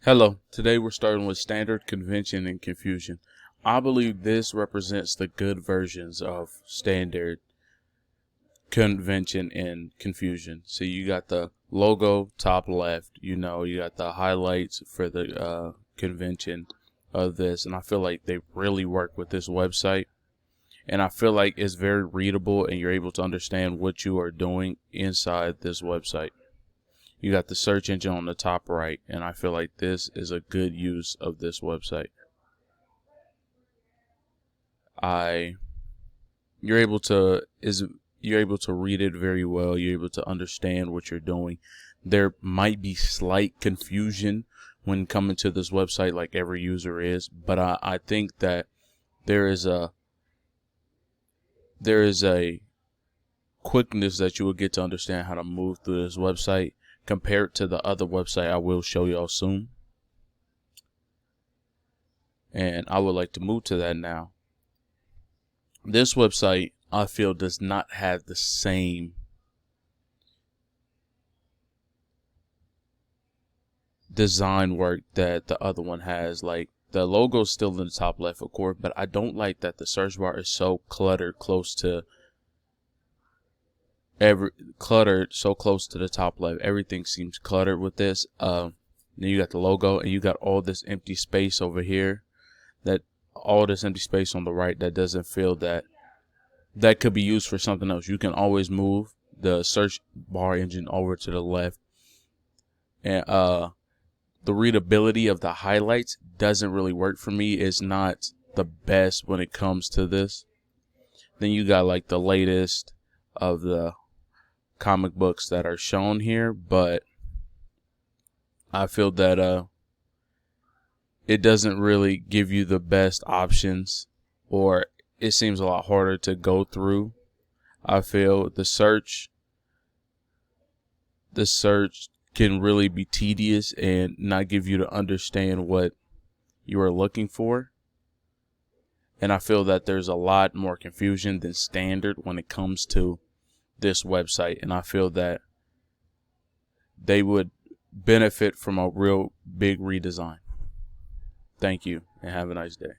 Hello, today we're starting with standard, convention, and confusion. I believe this represents the good versions of standard, convention, and confusion. So you got the logo top left, you got the highlights for the convention of this, and I feel like they really work with this website. And I feel like it's very readable and you're able to understand what you are doing inside this website. You got the search engine on the top right, and I feel like this is a good use of this website. You're able to read it very well. You're able to understand what you're doing. There might be slight confusion when coming to this website, like every user is, but I think that there is a quickness that you will get to understand how to move through this website compared to the other website I will show y'all soon. And I would like to move to that now. This website, I feel, does not have the same design work that the other one has. Like, the logo is still in the top left, of course, but I don't like that the search bar is so cluttered close to the top left. Everything seems cluttered with this. Then you got the logo, and you got all this empty space over here. All this empty space on the right that doesn't feel that could be used for something else. You can always move the search bar engine over to the left, and the readability of the highlights doesn't really work for me. It's not the best when it comes to this. Then you got like the latest of the comic books that are shown here, but I feel that it doesn't really give you the best options, or it seems a lot harder to go through. I feel the search can really be tedious and not give you to understand what you are looking for. And I feel that there's a lot more confusion than standard when it comes to this website, and I feel that they would benefit from a real big redesign. Thank you, and have a nice day.